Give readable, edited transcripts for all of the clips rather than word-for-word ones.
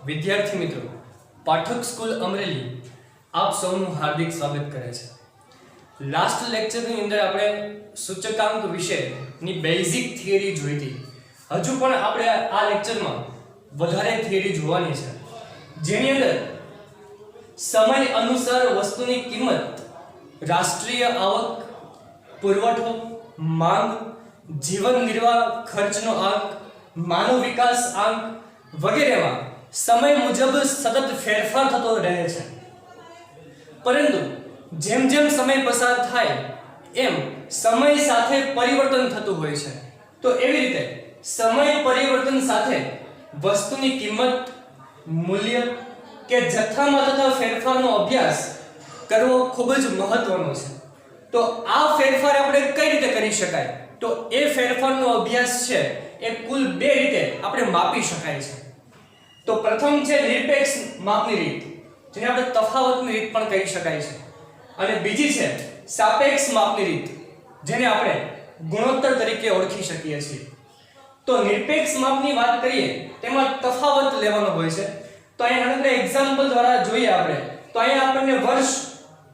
વિદ્યાર્થી મિત્રો, પાઠક સ્કૂલ અમરેલી આપ સૌનું હાર્દિક સ્વાગત કરે છે. લાસ્ટ લેક્ચરની અંદર આપણે સૂચકાંક વિશેની બેઝિક થિયરી જોઈ હતી. હજુ પણ આપણે આ લેક્ચરમાં વધારે થિયરી જોવાની છે, જેની અંદર સમય અનુસાર વસ્તુની કિંમત, રાષ્ટ્રીય આવક, પુરવઠો, માંગ, જીવન નિર્વાહ ખર્ચનો આંક, માનવ વિકાસ આંક વગેરેમાં સમય મુજબ સતત ફેરફાર થતો રહે છે. પરંતુ જેમ જેમ સમય પસાર થાય એમ સમય સાથે પરિવર્તન થતું હોય છે. તો એવી રીતે સમય પરિવર્તન સાથે વસ્તુની કિંમત, મૂલ્ય કે જથ્થામાં થતા ફેરફારનો અભ્યાસ કરવો ખૂબ જ મહત્વનો છે. તો આ ફેરફાર આપણે કઈ રીતે કરી શકાય? તો એ ફેરફારનો અભ્યાસ છે એ કુલ બે રીતે આપણે માપી શકાય છે. તો પ્રથમ છે નિરપેક્ષ માપની રીત, જેને આપણે તફાવતની રીત પણ કહી શકાય છે, અને બીજી છે સાપેક્ષ માપની રીત, જેને આપણે ગુણોત્તર તરીકે ઓળખી શકીએ છીએ. તો નિરપેક્ષ માપની વાત કરીએ તેમાં તફાવત લેવાનો હોય છે. તો અહીંયા નાનકડા એક્ઝામ્પલ દ્વારા જોઈએ આપણે. તો અહીંયા આપણને વર્ષ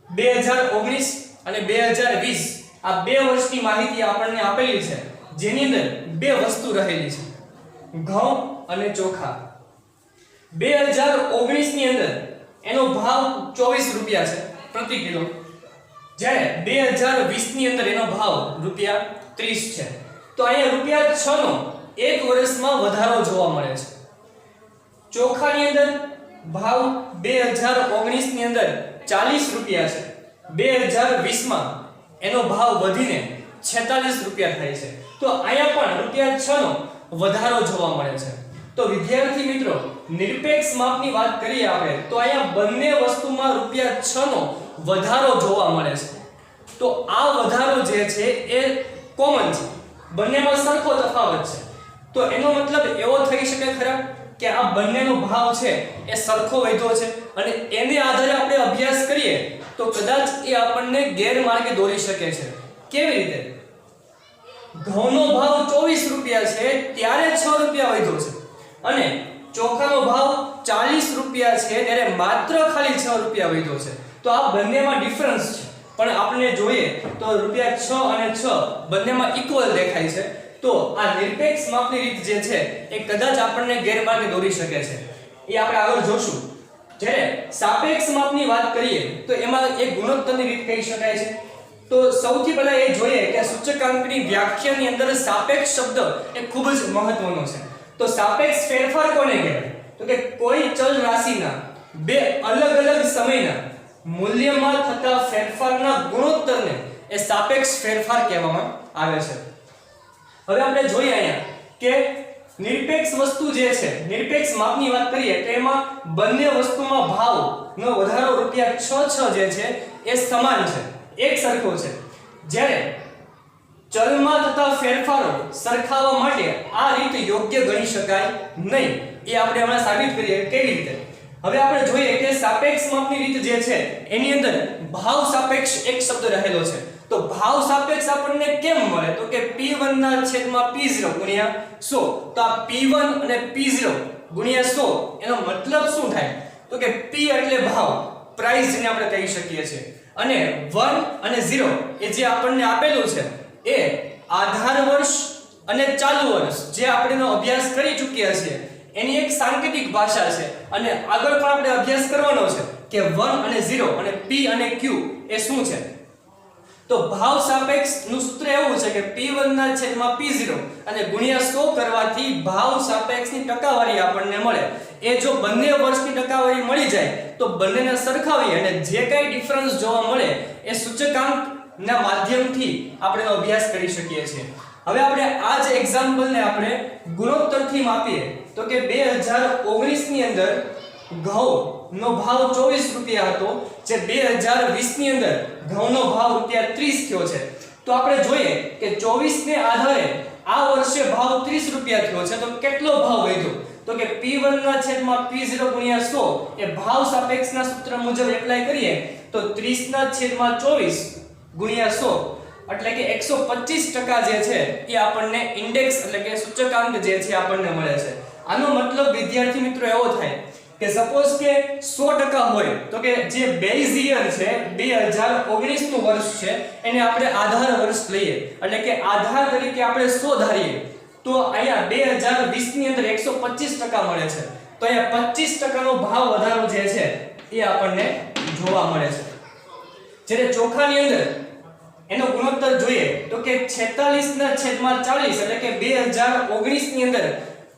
2019 અને 2020 આ બે વર્ષની માહિતી આપણને આપેલી છે, જેની અંદર બે વસ્તુ રહેલી છે, ઘઉં અને ચોખા. 2019 ની અંદર એનો ભાવ 24 રૂપિયા છે પ્રતિ કિલો, જ્યારે 2020 ની અંદર એનો ભાવ રૂપિયા 30 છે. તો અહીંયા રૂપિયા 6 નો એક વર્ષમાં વધારો જોવા મળે છે. ચોખાની અંદર ભાવ 2019 ની અંદર 40 રૂપિયા છે, 2020 માં એનો ભાવ વધીને 46 રૂપિયા થાય છે. તો અહીંયા પણ રૂપિયા 6 નો વધારો જોવા મળે છે. તો વિદ્યાર્થી મિત્રો, નિરપેક્ષ માપની વાત કરીએ આપણે તો અહીંયા બંને વસ્તુમાં રૂપિયા 6 નો વધારો જોવા મળે છે. તો આ વધારો જે છે એ કોમન છે, બંનેમાં સરખો તફાવત છે. તો એનો મતલબ એવો થઈ શકે ખરા કે આ બંનેનો ભાવ છે એ સરખો વધ્યો છે, અને એને આધારે આપણે અભ્યાસ કરીએ તો કદાચ એ આપણને ગેરમાર્ગે દોરી શકે છે. કેવી રીતે? ઘઉંનો ભાવ 24 રૂપિયા છે ત્યારે 6 રૂપિયા વધ્યો છે, અને ચોખાનો ભાવ 40 રૂપિયા છે ત્યારે માત્ર ખાલી 6 રૂપિયા વધ્યો છે. તો આ બંનેમાં ડિફરન્સ છે, પણ આપણે જોઈએ તો રૂપિયા 6 અને 6 બંનેમાં ઇક્વલ દેખાય છે. તો આ નિરપેક્ષ માપની રીત જે છે એ કદાચ આપણને ગેરમાર્ગે દોરી શકે છે, એ આપણે આગળ જોશું. જ્યારે સાપેક્ષ માપની વાત કરીએ તો એમાં એક ગુણોત્તરની રીત કહી શકાય છે. તો સૌથી પહેલા એ જોઈએ કે સૂચકાંકની વ્યાખ્યાની અંદર સાપેક્ષ શબ્દ એ ખૂબ જ મહત્વનો છે. તો સાપેક્ષ ફેરફાર કોને કહેવાય? તો કે કોઈ ચલ રાશિના બે અલગ અલગ સમયના મૂલ્યમાં થતા ફેરફારના ગુણોત્તરને એ સાપેક્ષ ફેરફાર કહેવામાં આવે છે. હવે આપણે જોઈએ અહીંયા કે નિરપેક્ષ વસ્તુ જે છે, નિરપેક્ષ માપની વાત કરીએ તો એમાં બંને વસ્તુમાં ભાવનો વધારો રૂપિયા 6 જે છે એ સમાન છે, એક સરખો છે. જ્યારે ચલમાં થતા ફેરફારો સરખાવવા માટે આ રીત યોગ્ય ગણી શકાય નહીં. એ આપણે હમણાં સાબિત કરીએ. કેવી રીતે? હવે આપણે જોઈએ કે સાપેક્ષ માપની રીત જે છે એની અંદર ભાવ સાપેક્ષ એક શબ્દ રહેલો છે. તો ભાવ સાપેક્ષ આપણને કેમ મળે? તો કે P1 ના છેદમાં P0 ગુણ્યા 100. તો આ P1 અને P0 ગુણ્યા 100 એનો મતલબ શું થાય? તો કે P એટલે ભાવ, પ્રાઇસ જેને આપણે કહી શકીએ છીએ, અને 1 અને 0 એ જે આપણને આપેલું છે એ આધાર વર્ષ અને ચાલુ વર્ષ જે આપણે અભ્યાસ કરી ચૂક્યા છીએ એની એક સાંકેતિક ભાષા છે, અને આગળ પણ આપણે અભ્યાસ કરવાનો છે કે 1 અને 0 અને P અને Q એ શું છે. તો ભાવ સાપેક્ષ નું સૂત્ર એવું છે કે P1 ના છેદમાં P0 અને ગુણ્યા 100 કરવાથી ભાવ સાપેક્ષની ટકાવારી આપણને મળે. એ જો બંને વર્ષની ટકાવારી મળી જાય તો બંનેને સરખાવી અને જે કાંઈ ડિફરન્સ જોવા મળે એ સૂચકાંકના માધ્યમથી આપણે અભ્યાસ કરી શકીએ છીએ. હવે આપણે આ જ એક્ઝામ્પલને આપણે ગુણોત્તરથી માપીએ તો કે 2019 ની અંદર ઘઉંનો ભાવ 24 રૂપિયા હતો, જે 2020 ની અંદર ઘઉંનો ભાવ રૂપિયા 30 થયો છે. તો આપણે જોઈએ કે 24 ને આધારે આ વર્ષે ભાવ 30 રૂપિયા થયો છે. તો કેટલો ભાવ વધ્યો? તો કે P1 ના છેદમાં P0 ગુણ્યા 100 એ ભાવ સાપેક્ષના સૂત્ર મુજબ એપ્લાય કરીએ તો 30 ના છેદમાં 24 ગુણ્યા 100 એટલે કે 125% જે છે એ આપણને ઇન્ડેક્સ એટલે કે સૂચકાંક જે છે આપણને મળે છે. આનો મતલબ વિદ્યાર્થી મિત્રો એવો થાય કે સપોઝ કે 100% હોય તો કે જે બેઝ યર છે 2019 નું વર્ષ છે એને આપણે આધાર વર્ષ લઈએ એટલે કે આધાર તરીકે આપણે 100 ધારીએ તો અહીંયા 2020 ની અંદર 125% મળે છે તો અહીંયા 25% નો ભાવ વધારો જે છે એ આપણને જોવા મળે છે જ્યારે ચોખાની અંદર એનો ગુણોત્તર જોઈએ તો કે 46/40 એટલે કે 2019 ની અંદર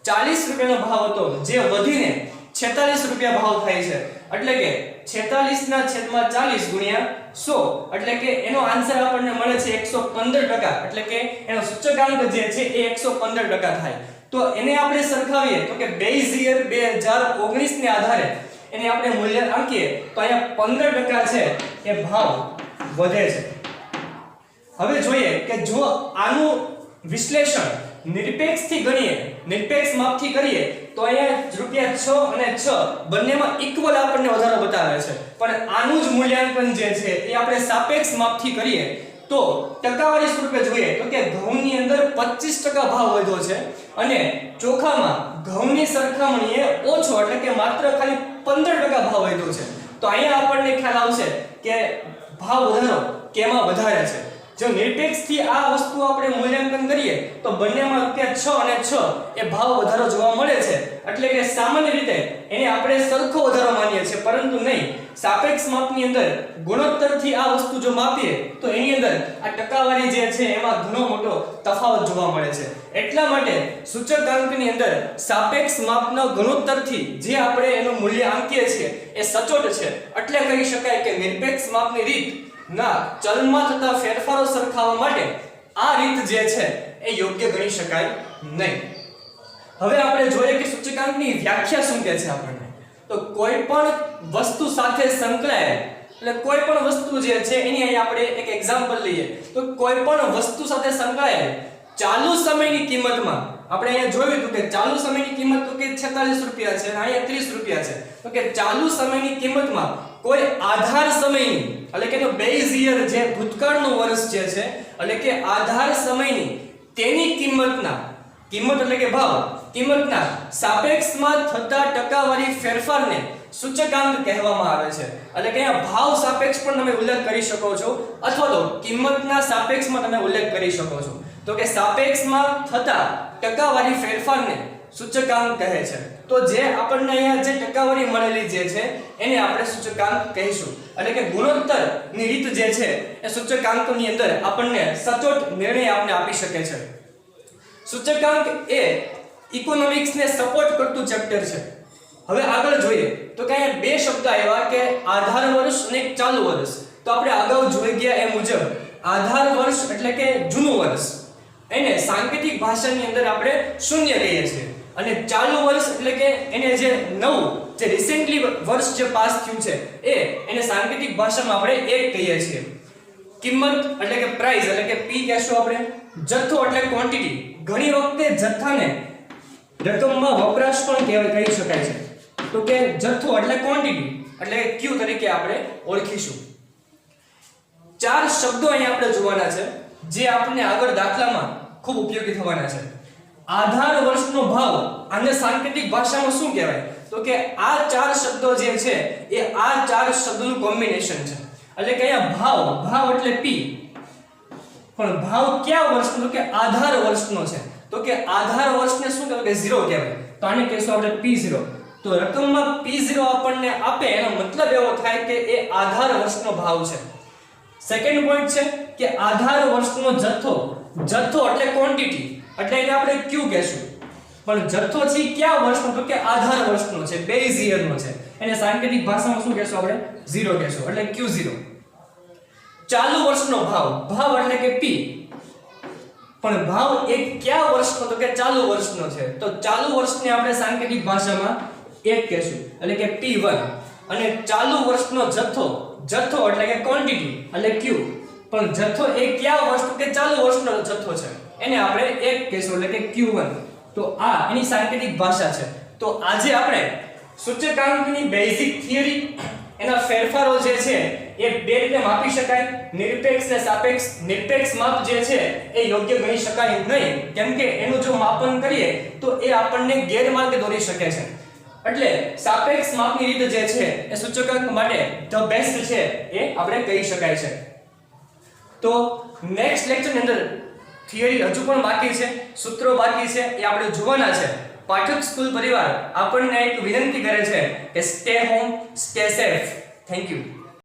40 રૂપિયાનો ભાવ હતો જે વધીને 46 રૂપિયા ભાવ થાય છે એટલે કે 46/40 ગુણ્યા 100 એટલે કે એનો આન્સર આપણને મળે છે 115% એટલે કે એનો સૂચકાંક જે છે એ 115% થાય તો એને આપણે સરખાવીએ તો કે બેઝ યર 2019 ને આધારે એને આપણે મૂલ્ય આંકીએ તો અહીંયા 15% છે એ ભાવ વધે છે હવે જોઈએ કે જો આનું વિશ્લેષણ નિરપેક્ષથી ગણીએ નિરપેક્ષ માપથી કરીએ તો અહીંયા રૂપિયા 6 અને 6 બંનેમાં ઇક્વલ આપણને વધારો બતાવે છે પણ આનું જ મૂલ્યાંકન જે છે એ આપણે સાપેક્ષ માપથી કરીએ તો ટકાવારી સ્વરૂપે જોઈએ તો કે ઘઉંની અંદર 25% ભાવ વધ્યો છે અને ચોખામાં ઘઉંની સરખામણીએ ઓછો એટલે કે માત્ર ખાલી 15% ભાવ વધ્યો છે તો અહીંયા આપણને ખ્યાલ આવશે કે ભાવ વધારો કેમાં વધારે છે જો નિરપેક્ષથી આ વસ્તુ આપણે મૂલ્યાંકન કરીએ તો બંનેમાં રૂપિયા 6 અને 6 એ ભાવ વધારો જોવા મળે છે એટલે કે સામાન્ય રીતે એને આપણે સરખો વધારો માનીએ છીએ પરંતુ નહીં સાપેક્ષ માપની અંદર ગુણોત્તરથી આ વસ્તુ જો માપીએ તો એની અંદર આ ટકાવારી જે છે એમાં ઘણો મોટો તફાવત જોવા મળે છે એટલા માટે સૂચકાંકની અંદર સાપેક્ષ માપનો ગુણોત્તરથી જે આપણે એનું મૂલ્ય આંકીએ છીએ એ સચોટ છે એટલે કહી શકાય કે નિરપેક્ષ માપની રીત ના ચલમાં થતા ફેરફારો સરખાવવા માટે આ રીત જે છે એ યોગ્ય ગણી શકાય નહીં હવે આપણે જોઈએ કે સૂચકાંકની વ્યાખ્યા શું કહે છે આપણને તો કોઈ પણ વસ્તુ સાથે સંકળાયેલ એટલે કોઈ પણ વસ્તુ જે છે એની અહીં આપણે એક એક્ઝામ્પલ લઈએ તો કોઈ પણ વસ્તુ સાથે સંકળાયેલ ચાલુ સમયની કિંમતમાં આપણે અહીંયા જોયું હતું કે ચાલુ સમયની કિંમત તો કે 46 રૂપિયા છે અને અહીંયા 30 રૂપિયા છે તો કે ચાલુ સમયની કિંમતમાં કોઈ આધાર સમયની એટલે કે બેઝ યર જે ભૂતકાળનું વર્ષ જે છે એટલે કે આધાર સમયની તેની કિંમત એટલે કે ભાવ કિંમતના સાપેક્ષમાં થતા ટકાવારી ફેરફારને સૂચકાંક કહેવામાં આવે છે એટલે કે અહીંયા ભાવ સાપેક્ષ પણ તમે ઉલ્લેખ કરી શકો છો અથવા તો કિંમતના સાપેક્ષમાં તમે ઉલ્લેખ કરી શકો છો તો કે સાપેક્ષમાં થતા ટકાવારી ફેરફારને સૂચકાંક કહે છે તો જે આપણને અહીંયા જે ટકાવારી મળેલી જે છે એને આપણે સૂચકાંક કહીશું એટલે કે ગુણોત્તરની રીત જે છે એ સૂચકાંકની અંદર આપણને સચોટ નિર્ણય આપણે આપી શકે છે સૂચકાંક એ ઇકોનોમિક્સને સપોર્ટ કરતું ચેપ્ટર છે હવે આગળ જોઈએ તો કે અહીંયા બે શબ્દ આવ્યા કે આધાર વર્ષ અને ચાલુ વર્ષ તો આપણે અગાઉ જોઈ ગયા એ મુજબ આધાર વર્ષ એટલે કે જૂનું વર્ષ એને સાંકેતિક ભાષાની અંદર આપણે શૂન્ય કહીએ છીએ અને ચાલુ વર્ષ એટલે કે એને જે નવું જે રિસેન્ટલી વર્ષ જે પાસ થયું છે એને સાંકેતિક ભાષામાં આપણે એક કહીએ છીએ કિંમત એટલે કે પ્રાઇસ એટલે કે પી કહેશું આપણે જથ્થો એટલે ક્વોન્ટિટી ઘણી વખતે જથ્થાને રકમમાં વપરાશ પણ કહી શકાય છે તો કે જથ્થો એટલે ક્વોન્ટિટી એટલે ક્યુ તરીકે આપણે ઓળખીશું ચાર શબ્દો અહીંયા આપણે જોવાના છે જે આપણને આગળ દાખલામાં ખૂબ ઉપયોગી થવાના છે આધાર વર્ષનો ભાવ આને સાંકેતિક ભાષામાં શું કહેવાય તો કે આ ચાર શબ્દો જે છે એ આ ચાર શબ્દોનું કોમ્બિનેશન છે એટલે કે અહીંયા ભાવ એટલે પી પણ ભાવ કયા વર્ષનો તો કે આધાર વર્ષનો છે તો કે આધાર વર્ષને શું કહેવાય કે 0 કહેવાય તો આને કહેશું આપણે P0 તો રકમમાં P0 આપણને આપે એનો મતલબ એવો થાય કે એ આધાર વર્ષનો ભાવ છે સેકન્ડ પોઈન્ટ છે કે આધાર વર્ષનો જથ્થો એટલે ક્વોન્ટિટી એટલે એને આપણે Q કહેશું પણ જથ્થો છે કયા વર્ષનો તો કે આધાર વર્ષનો છે બેઝ યરનો છે એને સાંકેતિક ભાષામાં શું કહેશું આપણે 0 કહેશું એટલે Q0 ચાલુ વર્ષનો ભાવ એટલે કે P પણ ભાવ એ કયા વર્ષનો તો કે ચાલુ વર્ષનો છે તો ચાલુ વર્ષને આપણે સાંકેતિક ભાષામાં 1 કહેશું એટલે કે P1 અને ચાલુ વર્ષનો જથ્થો એટલે કે ક્વોન્ટિટી એટલે Q પણ જથ્થો એ કયા વર્ષ કે ચાલુ વર્ષનો જથ્થો છે એને આપણે 1 કહેશું એટલે કે Q1 તો આ એની સાંકેતિક ભાષા છે તો આજે આપણે સૂચકાંકની બેઝિક થિયરી એના ફેરફારો જે છે એ બે રીતે માપી શકાય, નિરપેક્ષ ને સાપેક્ષ. નિરપેક્ષ માપ જે છે એ યોગ્ય ગણી શકાય નહીં, કેમ કે એનું જો માપન કરીએ તો એ આપણને ગેરમાર્ગે દોરી શકે છે. એટલે સાપેક્ષ માપની રીત જે છે એ સૂચકાંક માટે ધ બેસ્ટ છે એ આપણે કહી શકાય છે. તો નેક્સ્ટ લેક્ચરની અંદર થિયરી હજુ પણ બાકી છે, સૂત્રો બાકી છે, એ આપણે જોવાના છે. પાઠક સ્કૂલ પરિવાર આપણને એક વિનંતી કરે છે કે stay home, stay safe. Thank you.